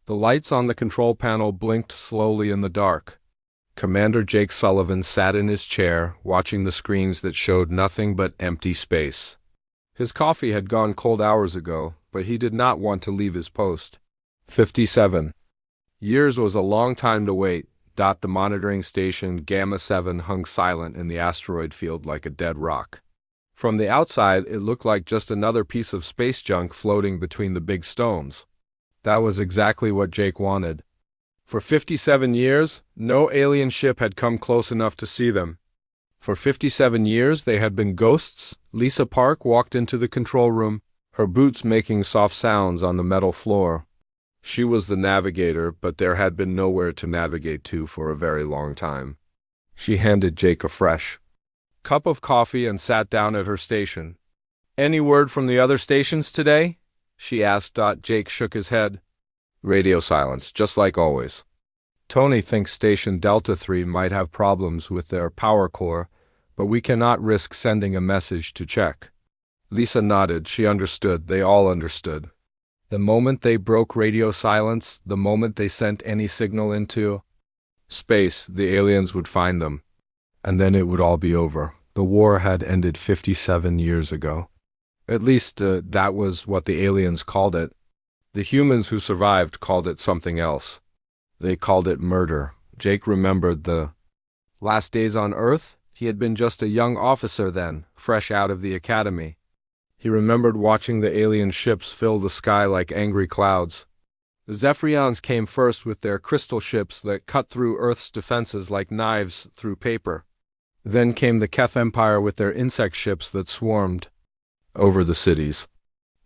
The lights on the control panel blinked slowly in the dark. Commander Jake Sullivan sat in his chair, watching the screens that showed nothing but empty space. His coffee had gone cold hours ago, but he did not want to leave his post. 57 years was a long time to wait. The monitoring station Gamma 7 hung silent in the asteroid field like a dead rock. From the outside, it looked like just another piece of space junk floating between the big stones. That was exactly what Jake wanted. For 57 years, no alien ship had come close enough to see them. For 57 years, they had been ghosts. Lisa Park walked into the control room, her boots making soft sounds on the metal floor. She was the navigator, but there had been nowhere to navigate to for a very long time. She handed Jake a fresh cup of coffee and sat down at her station. "Any word from the other stations today?" she asked. Jake shook his head. "Radio silence, just like always. Tony thinks Station Delta 3 might have problems with their power core, but we cannot risk sending a message to check." Lisa nodded. She understood. They all understood. The moment they broke radio silence, the moment they sent any signal into space, the aliens would find them. And then it would all be over. The war had ended 57 years ago. At least, that was what the aliens called it. The humans who survived called it something else. They called it murder. Jake remembered the last days on Earth. He had been just a young officer then, fresh out of the academy. He remembered watching the alien ships fill the sky like angry clouds. The Zephyrians came first with their crystal ships that cut through Earth's defenses like knives through paper. Then came the Keth Empire with their insect ships that swarmed over the cities.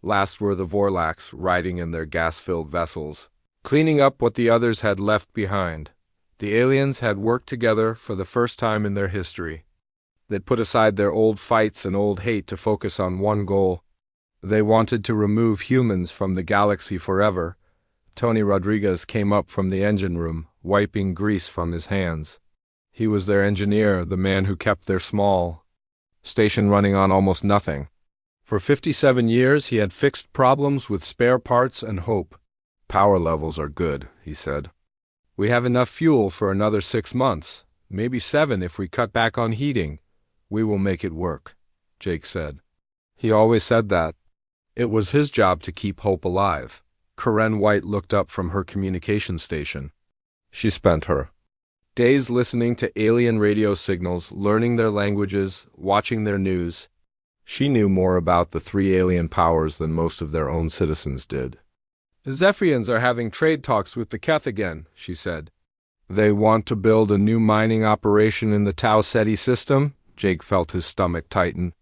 Last were the Vorlax, riding in their gas-filled vessels, cleaning up what the others had left behind. The aliens had worked together for the first time in their history. They'd put aside their old fights and old hate to focus on one goal. They wanted to remove humans from the galaxy forever. Tony Rodriguez came up from the engine room, wiping grease from his hands. He was their engineer, the man who kept their small station running on almost nothing. For 57 years, he had fixed problems with spare parts and hope. "Power levels are good," he said. "We have enough fuel for another 6 months, maybe 7 if we cut back on heating. We will make it work," Jake said. He always said that. It was his job to keep hope alive. Karen White looked up from her communication station. She spent her days listening to alien radio signals, learning their languages, watching their news. She knew more about the 3 alien powers than most of their own citizens did. "The Zephyrians are having trade talks with the Keth again," she said. "They want to build a new mining operation in the Tau Ceti system?" Jake felt his stomach tighten.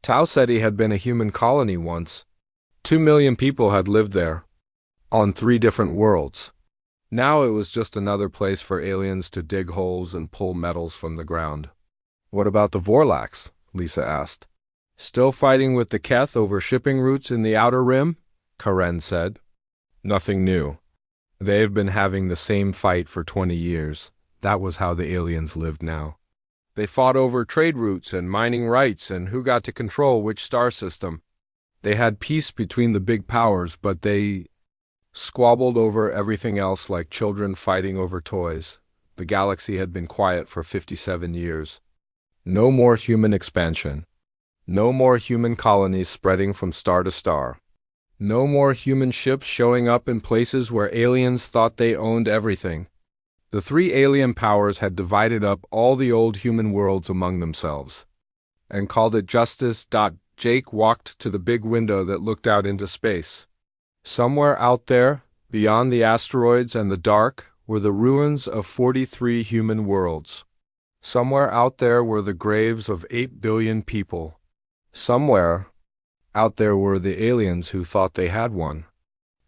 Tau Ceti had been a human colony once. 2 million people had lived there, on 3 different worlds. Now it was just another place for aliens to dig holes and pull metals from the ground. "What about the Vorlax?" Lisa asked. "Still fighting with the Keth over shipping routes in the Outer Rim?" Karen said. "Nothing new. They have been having the same fight for 20 years. That was how the aliens lived now. They fought over trade routes and mining rights and who got to control which star system. They had peace between the big powers, but they squabbled over everything else like children fighting over toys. The galaxy had been quiet for 57 years. No more human expansion. No more human colonies spreading from star to star. No more human ships showing up in places where aliens thought they owned everything. The 3 alien powers had divided up all the old human worlds among themselves and called it justice. Jake walked to the big window that looked out into space. Somewhere out there, beyond the asteroids and the dark, were the ruins of 43 human worlds. Somewhere out there were the graves of 8 billion people. Somewhere out there were the aliens who thought they had one.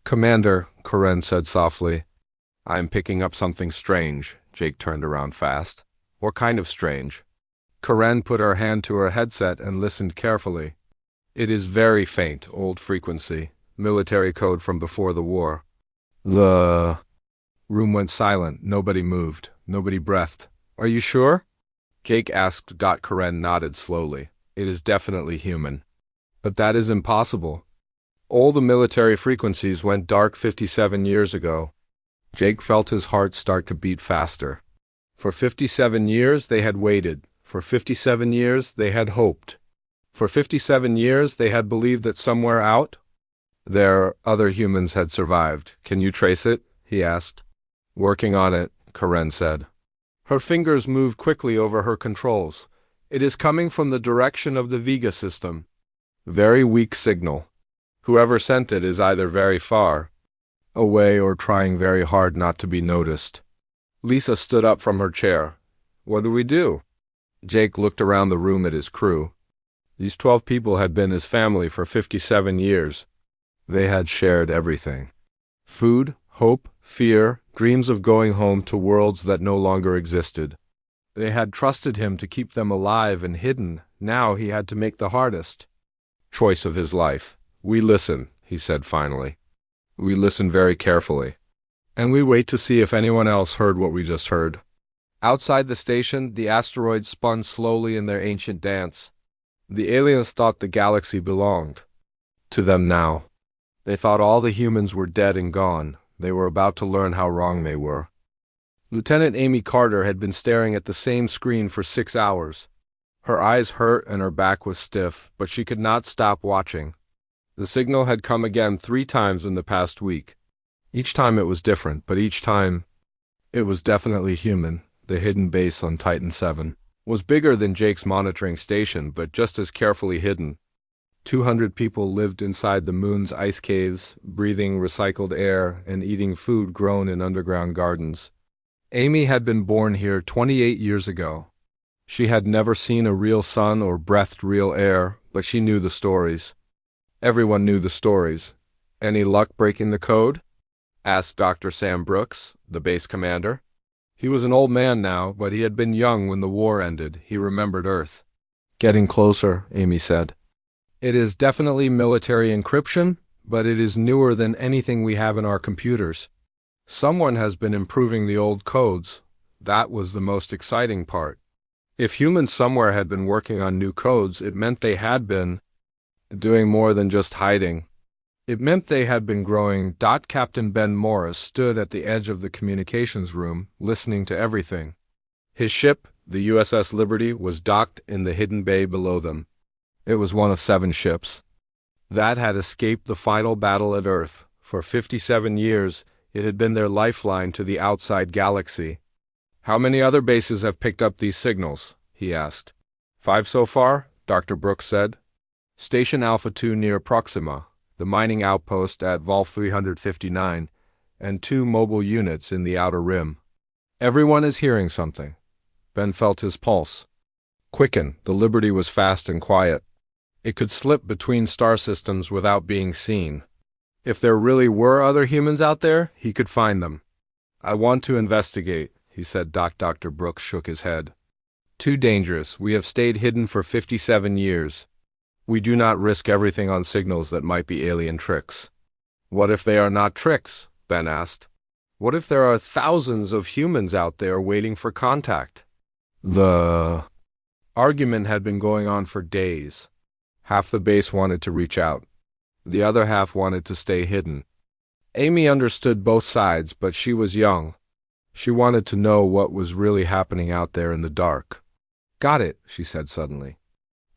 "Commander," Karen said softly, "I'm picking up something strange." Jake turned around fast. "What kind of strange?" Karen put her hand to her headset and listened carefully. "It is very faint, old frequency, military code from before the war." The room went silent. Nobody moved. Nobody breathed. "Are you sure?" Jake asked. Karen nodded slowly. "It is definitely human." "But that is impossible. All the military frequencies went dark 57 years ago. Jake felt his heart start to beat faster. For 57 years they had waited. For 57 years they had hoped. For 57 years they had believed that somewhere out there other humans had survived. Can you trace it? He asked. Working on it, Karen said. Her fingers moved quickly over her controls. It is coming from the direction of the Vega system. Very weak signal. Whoever sent it is either very far away or trying very hard not to be noticed. Lisa stood up from her chair. What do we do? Jake looked around the room at his crew. These 12 people had been his family for 57 years. They had shared everything. Food, hope, fear, dreams of going home to worlds that no longer existed. They had trusted him to keep them alive and hidden. Now he had to make the hardest choice of his life. We listen, he said finally. We listen very carefully. And we wait to see if anyone else heard what we just heard. Outside the station, the asteroids spun slowly in their ancient dance. The aliens thought the galaxy belonged to them now. They thought all the humans were dead and gone. They were about to learn how wrong they were. Lieutenant Amy Carter had been staring at the same screen for 6 hours. Her eyes hurt and her back was stiff, but she could not stop watching. The signal had come again 3 times in the past week. Each time it was different, but each time it was definitely human. The hidden base on Titan 7 was bigger than Jake's monitoring station, but just as carefully hidden. 200 people lived inside the moon's ice caves, breathing recycled air and eating food grown in underground gardens. Amy had been born here 28 years ago. She had never seen a real sun or breathed real air, but she knew the stories. Everyone knew the stories. Any luck breaking the code? Asked Dr. Sam Brooks, the base commander. He was an old man now, but he had been young when the war ended. He remembered Earth. Getting closer, Amy said. It is definitely military encryption, but it is newer than anything we have in our computers. Someone has been improving the old codes. That was the most exciting part. If humans somewhere had been working on new codes, it meant they had been doing more than just hiding. It meant they had been growing. Captain Ben Morris stood at the edge of the communications room, listening to everything. His ship, the USS Liberty, was docked in the hidden bay below them. It was one of 7 ships that had escaped the final battle at Earth. For 57 years, it had been their lifeline to the outside galaxy. How many other bases have picked up these signals? He asked. 5 so far, Dr. Brooks said. Station Alpha 2 near Proxima, the mining outpost at Vol 359, and 2 mobile units in the outer rim. Everyone is hearing something. Ben felt his pulse quicken. The Liberty was fast and quiet. It could slip between star systems without being seen. If there really were other humans out there, he could find them. I want to investigate, he said. Dr. Brooks shook his head. Too dangerous. We have stayed hidden for 57 years. We do not risk everything on signals that might be alien tricks. What if they are not tricks? Ben asked. What if there are thousands of humans out there waiting for contact? The argument had been going on for days. Half the base wanted to reach out. The other half wanted to stay hidden. Amy understood both sides, but she was young. She wanted to know what was really happening out there in the dark. Got it, she said suddenly.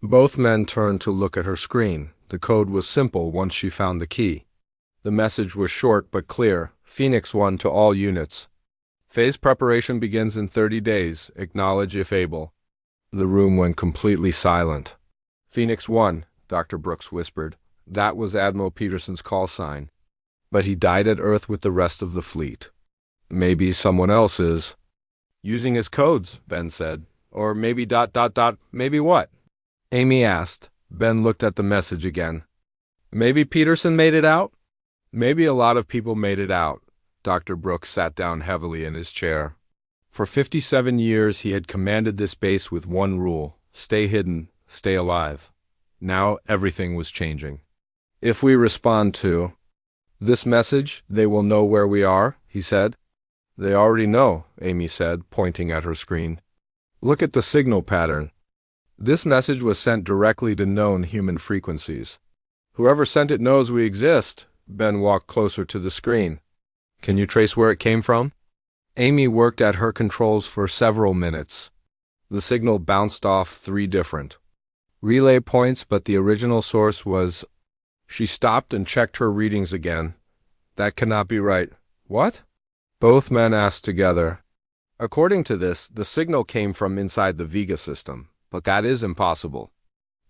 Both men turned to look at her screen. The code was simple once she found the key. The message was short but clear. Phoenix 1 to all units. Phase preparation begins in 30 days. Acknowledge if able. The room went completely silent. Phoenix 1, Dr. Brooks whispered. That was Admiral Peterson's call sign. But he died at Earth with the rest of the fleet. Maybe someone else is using his codes, Ben said. Or maybe ... Maybe what? Amy asked. Ben looked at the message again. Maybe Peterson made it out? Maybe a lot of people made it out. Dr. Brooks sat down heavily in his chair. For 57 years he had commanded this base with one rule: stay hidden, stay alive. Now everything was changing. If we respond to this message, they will know where we are, he said. They already know, Amy said, pointing at her screen. Look at the signal pattern. This message was sent directly to known human frequencies. Whoever sent it knows we exist. Ben walked closer to the screen. Can you trace where it came from? Amy worked at her controls for several minutes. The signal bounced off 3 different relay points, but the original source was... She stopped and checked her readings again. That cannot be right. What? Both men asked together. According to this, the signal came from inside the Vega system, but that is impossible.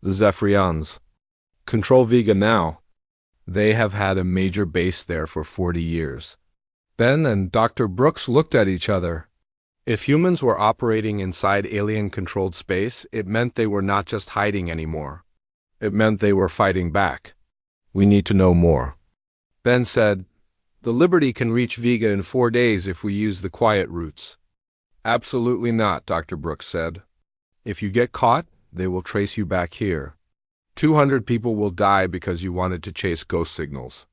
The Zephyrians control Vega now. They have had a major base there for 40 years. Ben and Dr. Brooks looked at each other. If humans were operating inside alien-controlled space, it meant they were not just hiding anymore. It meant they were fighting back. We need to know more. Ben said, "The Liberty can reach Vega in 4 days if we use the quiet routes." "Absolutely not," Dr. Brooks said. "If you get caught, they will trace you back here. 200 people will die because you wanted to chase ghost signals."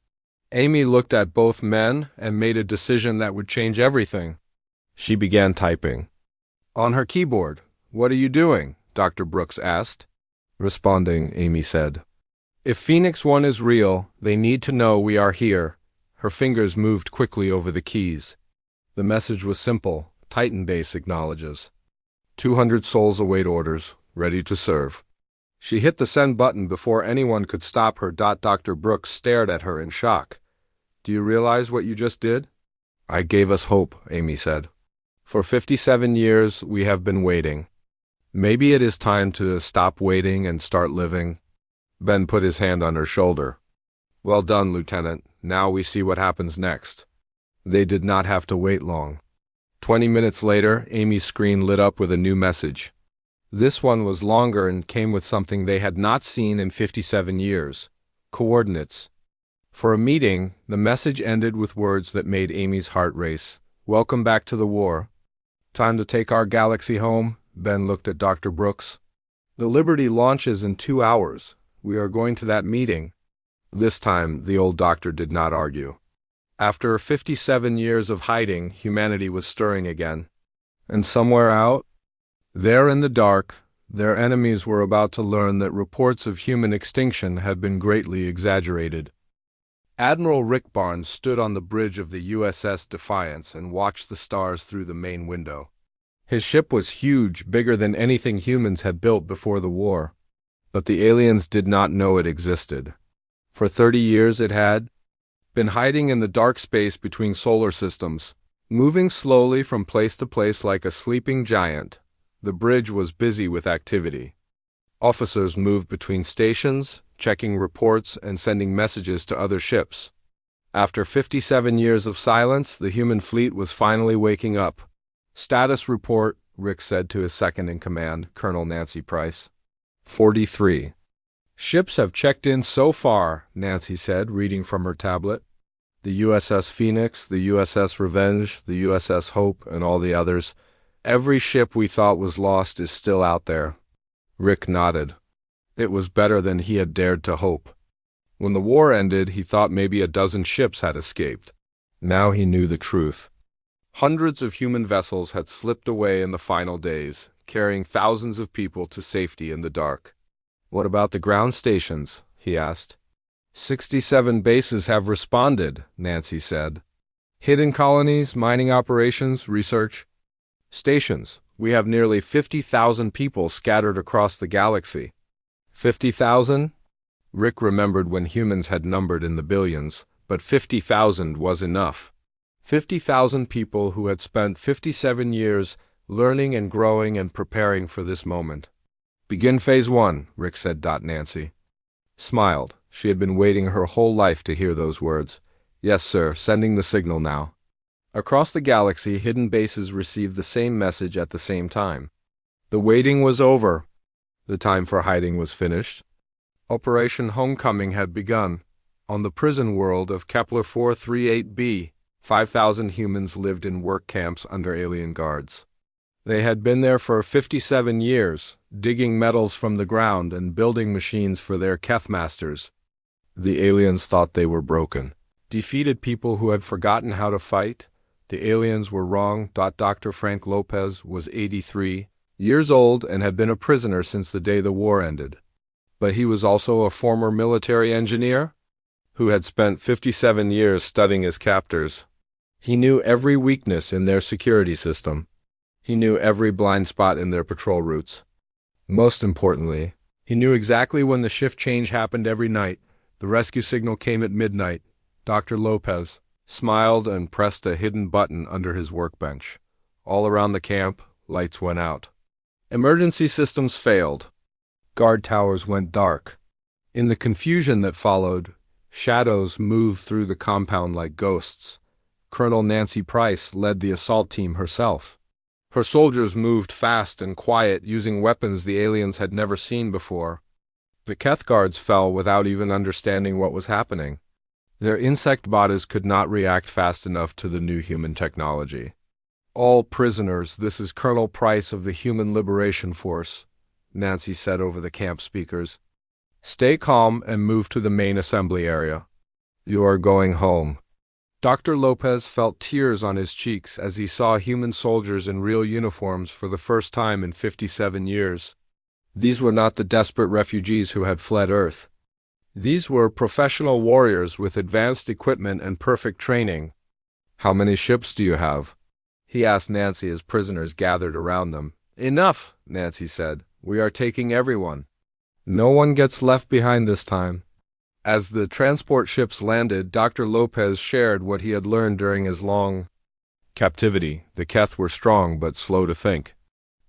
Amy looked at both men and made a decision that would change everything. She began typing on her keyboard. "What are you doing?" Dr. Brooks asked. Responding, Amy said, "If Phoenix 1 is real, they need to know we are here." Her fingers moved quickly over the keys. The message was simple. Titan Base acknowledges. 200 souls await orders, ready to serve. She hit the send button before anyone could stop her. Dr. Brooks stared at her in shock. "Do you realize what you just did?" "I gave us hope," Amy said. "For 57 years, we have been waiting. Maybe it is time to stop waiting and start living." Ben put his hand on her shoulder. "Well done, Lieutenant. Now we see what happens next." They did not have to wait long. 20 minutes later, Amy's screen lit up with a new message. This one was longer and came with something they had not seen in 57 years. Coordinates. For a meeting, the message ended with words that made Amy's heart race. "Welcome back to the war. Time to take our galaxy home." Ben looked at Dr. Brooks. "The Liberty launches in 2 hours. We are going to that meeting." This time, the old doctor did not argue. After 57 years of hiding, humanity was stirring again. And somewhere out there in the dark, their enemies were about to learn that reports of human extinction had been greatly exaggerated. Admiral Rick Barnes stood on the bridge of the USS Defiance and watched the stars through the main window. His ship was huge, bigger than anything humans had built before the war. But the aliens did not know it existed. For 30 years it had been hiding in the dark space between solar systems, moving slowly from place to place like a sleeping giant. The bridge was busy with activity. Officers moved between stations, checking reports and sending messages to other ships. After 57 years of silence, the human fleet was finally waking up. "Status report," Rick said to his second-in-command, Colonel Nancy Price. 43. "Ships have checked in so far," Nancy said, reading from her tablet. "The USS Phoenix, the USS Revenge, the USS Hope, and all the others. Every ship we thought was lost is still out there." Rick nodded. It was better than he had dared to hope. When the war ended, he thought maybe a dozen ships had escaped. Now he knew the truth. Hundreds of human vessels had slipped away in the final days, carrying thousands of people to safety in the dark. "What about the ground stations?" he asked. 67 bases have responded," Nancy said. "Hidden colonies, mining operations, research stations. We have nearly 50,000 people scattered across the galaxy." 50,000? Rick remembered when humans had numbered in the billions, but 50,000 was enough. 50,000 people who had spent 57 years learning and growing and preparing for this moment. "Begin Phase 1, Rick said. Nancy smiled. She had been waiting her whole life to hear those words. "Yes, sir, sending the signal now." Across the galaxy, hidden bases received the same message at the same time. The waiting was over. The time for hiding was finished. Operation Homecoming had begun. On the prison world of Kepler 438b, 5,000 humans lived in work camps under alien guards. They had been there for 57 years, digging metals from the ground and building machines for their Keth masters. The aliens thought they were broken. Defeated people who had forgotten how to fight. The aliens were wrong. Dr. Frank Lopez was 83 years old and had been a prisoner since the day the war ended. But he was also a former military engineer who had spent 57 years studying his captors. He knew every weakness in their security system. He knew every blind spot in their patrol routes. Most importantly, he knew exactly when the shift change happened every night. The rescue signal came at midnight. Dr. Lopez smiled and pressed a hidden button under his workbench. All around the camp, lights went out. Emergency systems failed. Guard towers went dark. In the confusion that followed, shadows moved through the compound like ghosts. Colonel Nancy Price led the assault team herself. Her soldiers moved fast and quiet, using weapons the aliens had never seen before. The Keth guards fell without even understanding what was happening. Their insect bodies could not react fast enough to the new human technology. "All prisoners, this is Colonel Price of the Human Liberation Force," Nancy said over the camp speakers. "Stay calm and move to the main assembly area. You are going home." Dr. Lopez felt tears on his cheeks as he saw human soldiers in real uniforms for the first time in 57 years. These were not the desperate refugees who had fled Earth. These were professional warriors with advanced equipment and perfect training. "How many ships do you have?" he asked Nancy as prisoners gathered around them. "Enough," Nancy said. "We are taking everyone. No one gets left behind this time." As the transport ships landed, Dr. Lopez shared what he had learned during his long captivity. The Keth were strong but slow to think.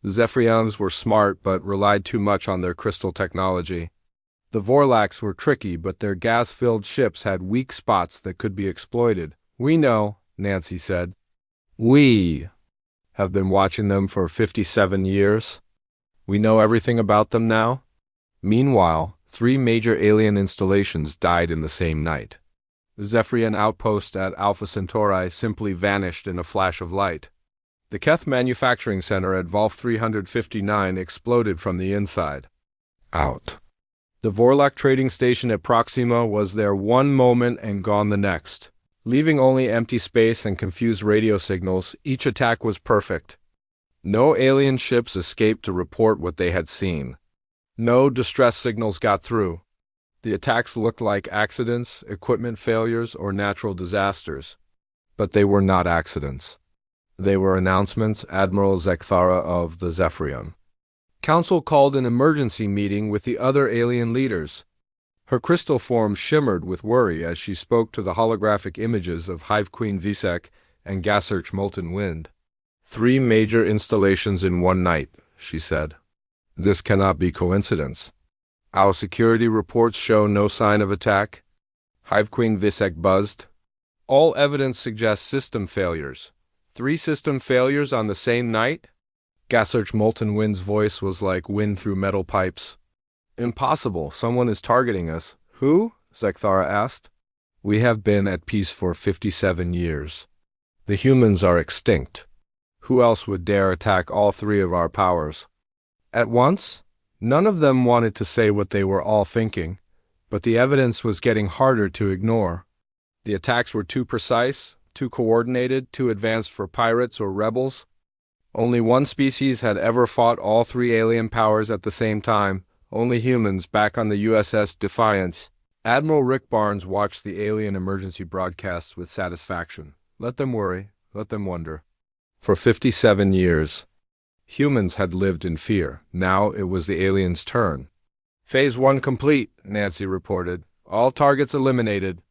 The Zephyrians were smart but relied too much on their crystal technology. The Vorlax were tricky, but their gas-filled ships had weak spots that could be exploited. "We know," Nancy said. "We have been watching them for 57 years. We know everything about them now." Meanwhile, 3 major alien installations died in the same night. The Zephyrian outpost at Alpha Centauri simply vanished in a flash of light. The Keth Manufacturing Center at Volf 359 exploded from the inside out. The Vorlak trading station at Proxima was there one moment and gone the next. Leaving only empty space and confused radio signals, each attack was perfect. No alien ships escaped to report what they had seen. No distress signals got through. The attacks looked like accidents, equipment failures, or natural disasters. But they were not accidents. They were announcements. Admiral Zekthara of the Zephyrian Council called an emergency meeting with the other alien leaders. Her crystal form shimmered with worry as she spoke to the holographic images of Hive Queen Visek and Gassearch Molten Wind. 3 major installations in one night, she said. This cannot be coincidence. Our security reports show no sign of attack. Hive Queen Visek buzzed. All evidence suggests system failures. 3 system failures on the same night? Gassearch Molten Wind's voice was like wind through metal pipes. Impossible. Someone is targeting us. Who? Zekthara asked. We have been at peace for 57 years. The humans are extinct. Who else would dare attack all 3 of our powers? At once? None of them wanted to say what they were all thinking, but the evidence was getting harder to ignore. The attacks were too precise, too coordinated, too advanced for pirates or rebels. Only one species had ever fought all 3 alien powers at the same time, only humans back on the USS Defiance. Admiral Rick Barnes watched the alien emergency broadcasts with satisfaction. Let them worry, let them wonder. For 57 years, humans had lived in fear. Now it was the aliens' turn. Phase 1 complete, Nancy reported. All targets eliminated.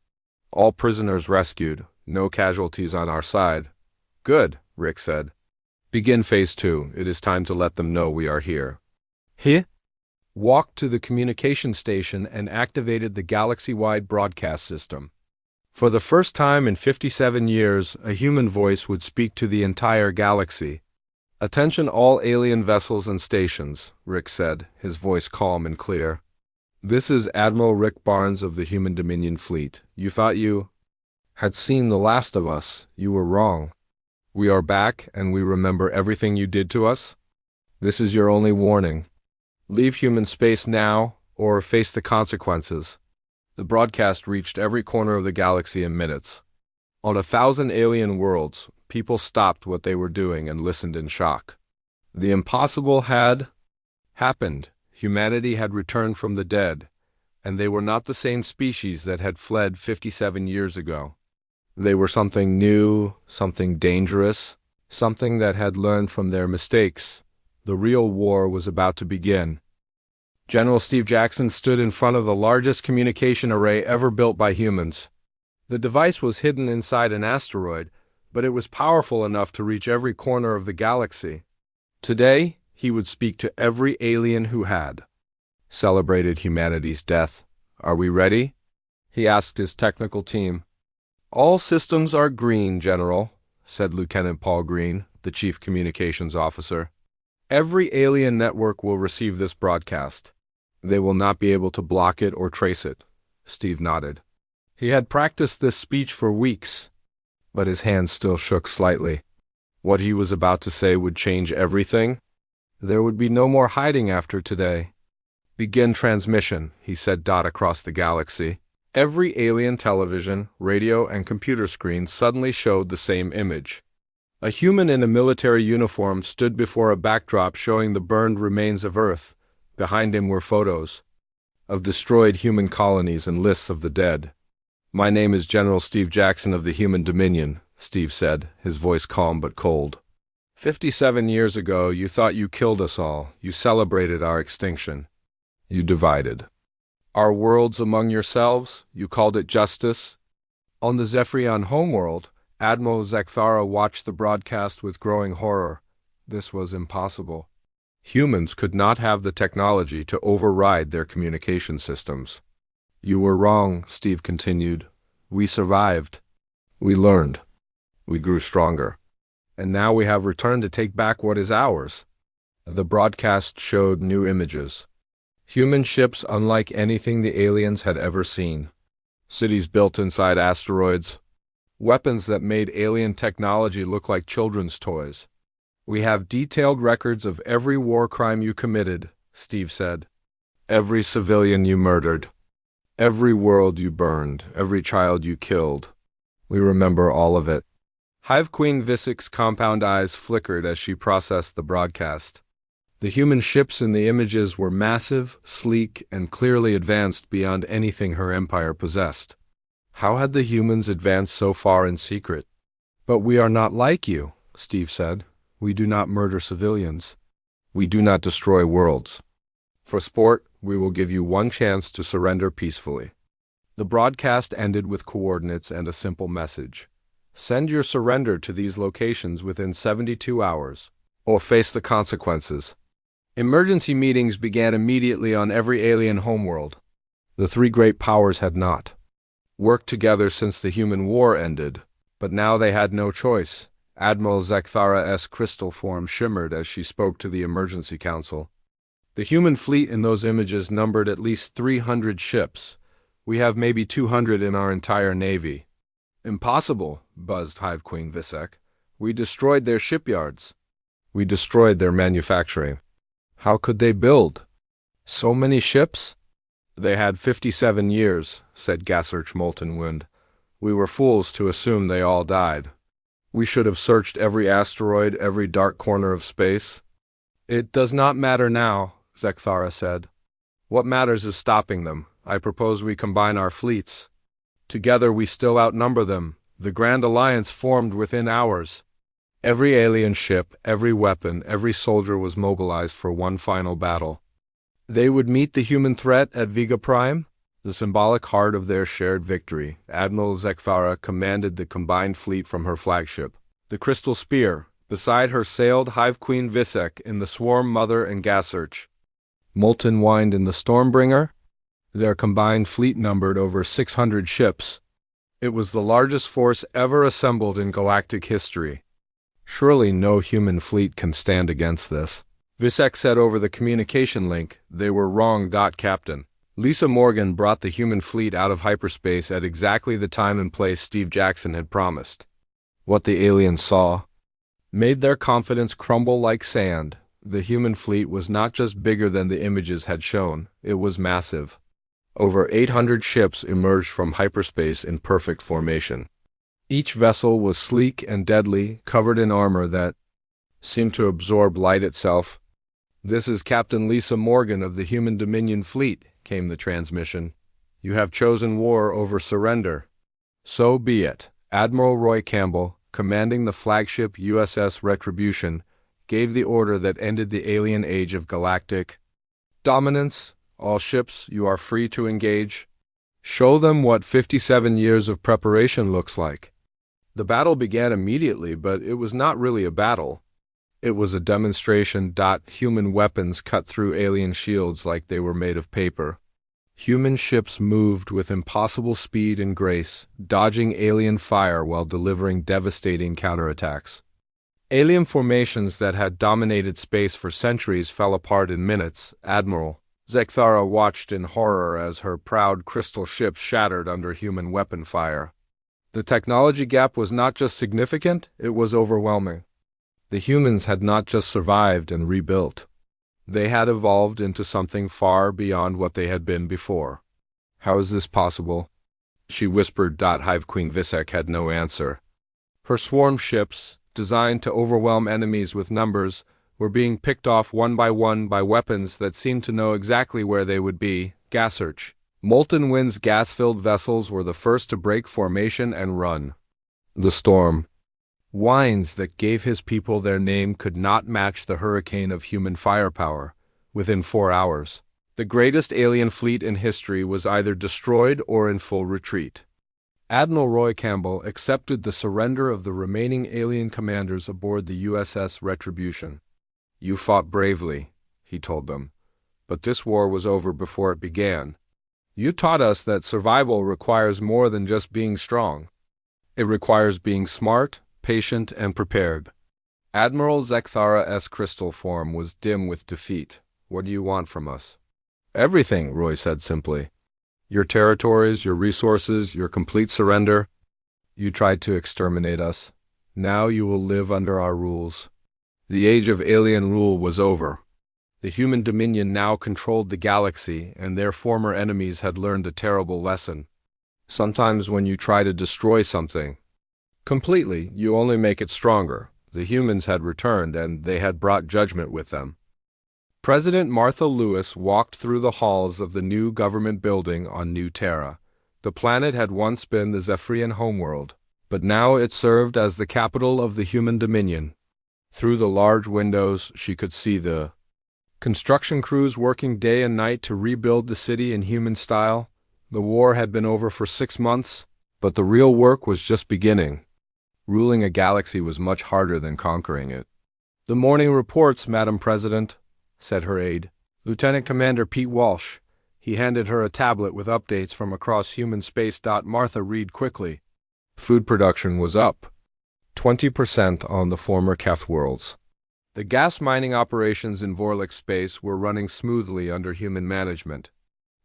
All prisoners rescued. No casualties on our side. Good, Rick said. Begin Phase 2. It is time to let them know we are here. He walked to the communication station and activated the galaxy-wide broadcast system. For the first time in 57 years, a human voice would speak to the entire galaxy. Attention all alien vessels and stations, Rick said, his voice calm and clear. This is Admiral Rick Barnes of the Human Dominion Fleet. You thought you had seen the last of us. You were wrong. We are back, and we remember everything you did to us. This is your only warning. Leave human space now, or face the consequences. The broadcast reached every corner of the galaxy in minutes. On 1,000 alien worlds, people stopped what they were doing and listened in shock. The impossible had happened. Humanity had returned from the dead, and they were not the same species that had fled 57 years ago. They were something new, something dangerous, something that had learned from their mistakes. The real war was about to begin. General Steve Jackson stood in front of the largest communication array ever built by humans. The device was hidden inside an asteroid, but it was powerful enough to reach every corner of the galaxy. Today, he would speak to every alien who had celebrated humanity's death. "Are we ready?" he asked his technical team. "All systems are green, General," said Lieutenant Paul Green, the chief communications officer. "Every alien network will receive this broadcast. They will not be able to block it or trace it." Steve nodded. He had practiced this speech for weeks, but his hands still shook slightly. What he was about to say would change everything. There would be no more hiding after today. "Begin transmission," he said. Across the galaxy. Every alien television, radio, and computer screen suddenly showed the same image. A human in a military uniform stood before a backdrop showing the burned remains of Earth. Behind him were photos of destroyed human colonies and lists of the dead. "My name is General Steve Jackson of the Human Dominion," Steve said, his voice calm but cold. 57 years ago, you thought you killed us all. You celebrated our extinction. You divided our worlds among yourselves. You called it justice. On the Zephyrian homeworld, Admiral Zekthara watched the broadcast with growing horror. This was impossible. Humans could not have the technology to override their communication systems. "You were wrong," Steve continued. "We survived. We learned. We grew stronger. And now we have returned to take back what is ours." The broadcast showed new images. Human ships unlike anything the aliens had ever seen. Cities built inside asteroids. Weapons that made alien technology look like children's toys. "We have detailed records of every war crime you committed," Steve said. "Every civilian you murdered. Every world you burned. Every child you killed. We remember all of it." Hive Queen Visek's compound eyes flickered as she processed the broadcast. The human ships in the images were massive, sleek, and clearly advanced beyond anything her empire possessed. How had the humans advanced so far in secret? "But we are not like you," Steve said. "We do not murder civilians. We do not destroy worlds. For sport, we will give you one chance to surrender peacefully." The broadcast ended with coordinates and a simple message. "Send your surrender to these locations within 72 hours, or face the consequences." Emergency meetings began immediately on every alien homeworld. The three great powers had not worked together since the human war ended, but now they had no choice. Admiral Zekthara's crystal form shimmered as she spoke to the emergency council. "The human fleet in those images numbered at least 300 ships. We have maybe 200 in our entire navy." "Impossible," buzzed Hive Queen Visek. "We destroyed their shipyards. We destroyed their manufacturing. How could they build so many ships?" "They had 57 years," said Gassearch Molten Wind. "We were fools to assume they all died. We should have searched every asteroid, every dark corner of space." "It does not matter now," Zekthara said. "What matters is stopping them. I propose we combine our fleets. Together we still outnumber them. The Grand Alliance formed within hours." Every alien ship, every weapon, every soldier was mobilized for one final battle. They would meet the human threat at Vega Prime, the symbolic heart of their shared victory. Admiral Zekthara commanded the combined fleet from her flagship, the Crystal Spear. Beside her sailed Hive Queen Visek in the Swarm Mother and Gassearch. Molten Wind in the Stormbringer. Their combined fleet numbered over 600 ships. It was the largest force ever assembled in galactic history. Surely no human fleet can stand against this. Visek said over the communication link, "They were wrong, Captain." Lisa Morgan brought the human fleet out of hyperspace at exactly the time and place Steve Jackson had promised. What the aliens saw made their confidence crumble like sand. The human fleet was not just bigger than the images had shown, it was massive. Over 800 ships emerged from hyperspace in perfect formation. Each vessel was sleek and deadly, covered in armor that seemed to absorb light itself. "This is Captain Lisa Morgan of the Human Dominion Fleet," came the transmission. "You have chosen war over surrender. So be it. Admiral Roy Campbell, commanding the flagship USS Retribution, gave the order that ended the alien age of galactic dominance. All ships, you are free to engage. Show them what 57 years of preparation looks like. The battle began immediately, but it was not really a battle. It was a demonstration. Human weapons cut through alien shields like they were made of paper. Human ships moved with impossible speed and grace, dodging alien fire while delivering devastating counterattacks. Alien formations that had dominated space for centuries fell apart in minutes. Admiral Zekthara watched in horror as her proud crystal ships shattered under human weapon fire. The technology gap was not just significant, it was overwhelming. The humans had not just survived and rebuilt. They had evolved into something far beyond what they had been before. How is this possible? She whispered. Hive Queen Visek had no answer. Her swarm ships, designed to overwhelm enemies with numbers, were being picked off one by weapons that seemed to know exactly where they would be. Gassearch. Molten Wind's gas-filled vessels were the first to break formation and run. The storm. Wines that gave his people their name could not match the hurricane of human firepower. Within 4 hours, the greatest alien fleet in history was either destroyed or in full retreat. Admiral Roy Campbell accepted the surrender of the remaining alien commanders aboard the USS Retribution. You fought bravely, he told them, but this war was over before it began. You taught us that survival requires more than just being strong. It requires being smart, patient, and prepared. Admiral Zekthara's crystal form was dim with defeat. What do you want from us? Everything, Roy said simply. Your territories, your resources, your complete surrender. You tried to exterminate us. Now you will live under our rules. The age of alien rule was over. The human dominion now controlled the galaxy, and their former enemies had learned a terrible lesson. Sometimes when you try to destroy something completely, you only make it stronger. The humans had returned, and they had brought judgment with them. President Martha Lewis walked through the halls of the new government building on New Terra. The planet had once been the Zephyrian homeworld, but now it served as the capital of the human dominion. Through the large windows, she could see the construction crews working day and night to rebuild the city in human style. The war had been over for 6 months, but the real work was just beginning. Ruling a galaxy was much harder than conquering it. The morning reports, Madam President, said her aide, Lieutenant Commander Pete Walsh. He handed her a tablet with updates from across human space. Martha read quickly. Food production was up 20% on the former Keth worlds. The gas mining operations in Vorlich space were running smoothly under human management.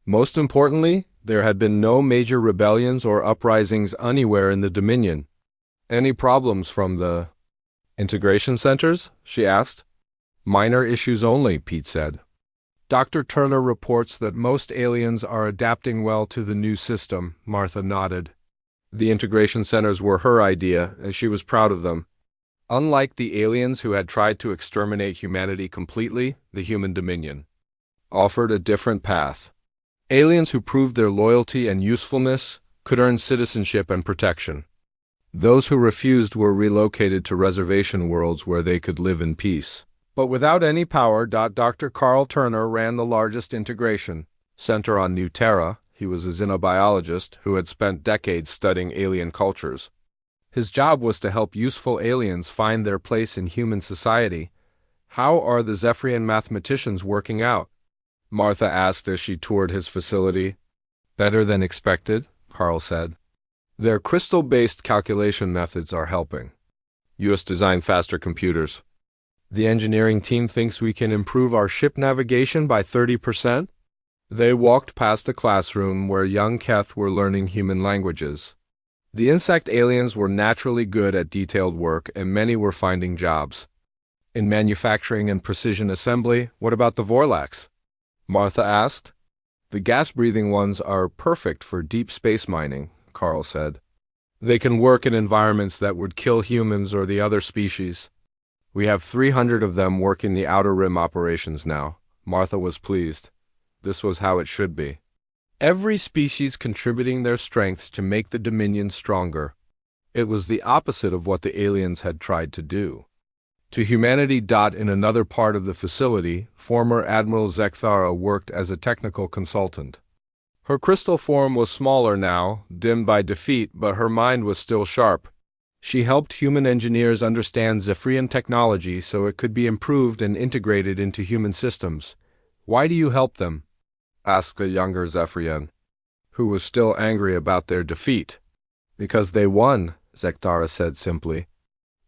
Most importantly, there had been no major rebellions or uprisings anywhere in the Dominion. Any problems from the integration centers? She asked. Minor issues only, Pete said. Dr. Turner reports that most aliens are adapting well to the new system, Martha nodded. The integration centers were her idea, and she was proud of them. Unlike the aliens who had tried to exterminate humanity completely, the human dominion offered a different path. Aliens who proved their loyalty and usefulness could earn citizenship and protection. Those who refused were relocated to reservation worlds where they could live in peace. But without any power. Dr. Carl Turner ran the largest integration center on New Terra. He was a xenobiologist who had spent decades studying alien cultures. His job was to help useful aliens find their place in human society. How are the Zephyrian mathematicians working out? Martha asked as she toured his facility. Better than expected, Carl said. Their crystal-based calculation methods are helping. US designed faster computers. The engineering team thinks we can improve our ship navigation by 30%. They walked past a classroom where young Keth were learning human languages. The insect aliens were naturally good at detailed work, and many were finding jobs. In manufacturing and precision assembly, what about the Vorlax? Martha asked. The gas-breathing ones are perfect for deep space mining, Carl said. They can work in environments that would kill humans or the other species. We have 300 of them working the Outer Rim operations now. Martha was pleased. This was how it should be. Every species contributing their strengths to make the Dominion stronger. It was the opposite of what the aliens had tried to do. To humanity. In another part of the facility, former Admiral Zekthara worked as a technical consultant. Her crystal form was smaller now, dimmed by defeat, but her mind was still sharp. She helped human engineers understand Zephyrian technology so it could be improved and integrated into human systems. "Why do you help them?" asked a younger Zephyrian, who was still angry about their defeat. "Because they won," Zekthara said simply.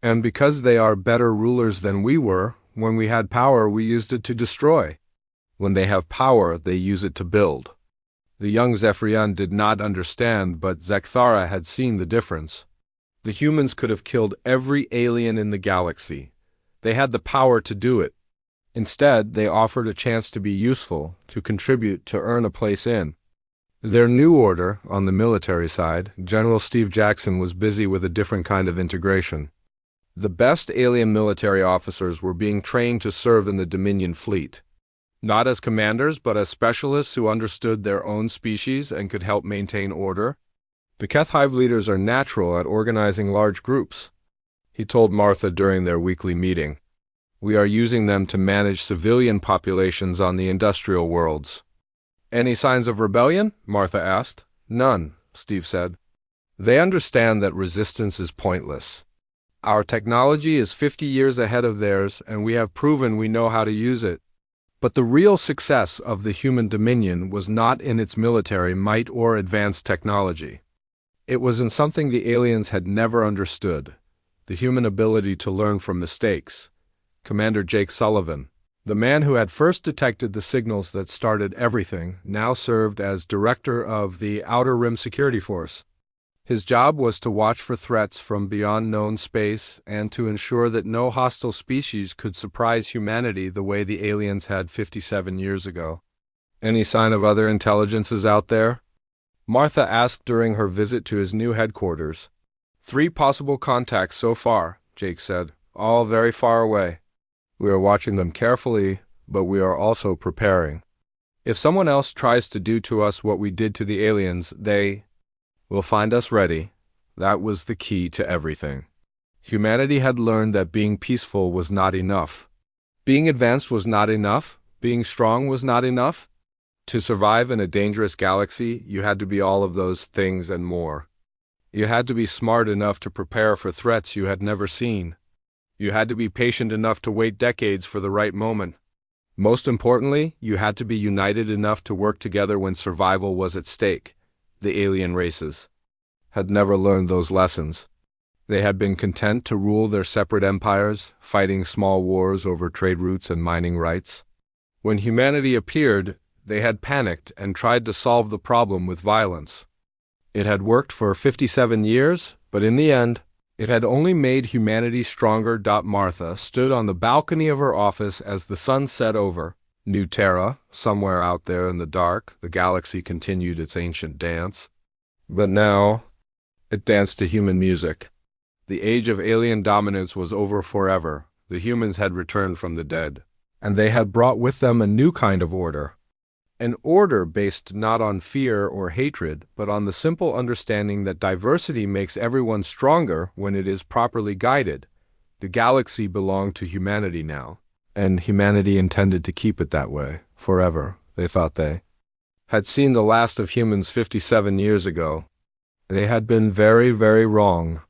"And because they are better rulers than we were. When we had power, we used it to destroy. When they have power, they use it to build." The young Zephyrian did not understand, but Zekthara had seen the difference. The humans could have killed every alien in the galaxy. They had the power to do it. Instead, they offered a chance to be useful, to contribute, to earn a place in their new order. On the military side, General Steve Jackson was busy with a different kind of integration. The best alien military officers were being trained to serve in the Dominion fleet, not as commanders but as specialists who understood their own species and could help maintain order. The Keth Hive leaders are natural at organizing large groups, he told Martha during their weekly meeting. "We are using them to manage civilian populations on the industrial worlds." "Any signs of rebellion?" Martha asked. "None," Steve said. "They understand that resistance is pointless. Our technology is 50 years ahead of theirs, and we have proven we know how to use it. But the real success of the human dominion was not in its military might or advanced technology. It was in something the aliens had never understood: the human ability to learn from mistakes. Commander Jake Sullivan, the man who had first detected the signals that started everything, now served as director of the Outer Rim Security Force. His job was to watch for threats from beyond known space and to ensure that no hostile species could surprise humanity the way the aliens had 57 years ago. "Any sign of other intelligences out there?" Martha asked during her visit to his new headquarters. "3 possible contacts so far," Jake said, "all very far away. We are watching them carefully, but we are also preparing. If someone else tries to do to us what we did to the aliens, they will find us ready." That was the key to everything. Humanity had learned that being peaceful was not enough. Being advanced was not enough. Being strong was not enough. To survive in a dangerous galaxy, you had to be all of those things and more. You had to be smart enough to prepare for threats you had never seen. You had to be patient enough to wait decades for the right moment. Most importantly, you had to be united enough to work together when survival was at stake. The alien races had never learned those lessons. They had been content to rule their separate empires, fighting small wars over trade routes and mining rights. When humanity appeared, they had panicked and tried to solve the problem with violence. It had worked for 57 years, but in the end, it had only made humanity stronger. Martha stood on the balcony of her office as the sun set over New Terra. Somewhere out there in the dark, the galaxy continued its ancient dance. But now, it danced to human music. The age of alien dominance was over forever. The humans had returned from the dead, and they had brought with them a new kind of order. An order based not on fear or hatred, but on the simple understanding that diversity makes everyone stronger when it is properly guided. The galaxy belonged to humanity now, and humanity intended to keep it that way, forever. They thought they had seen the last of humans 57 years ago. They had been very, very wrong.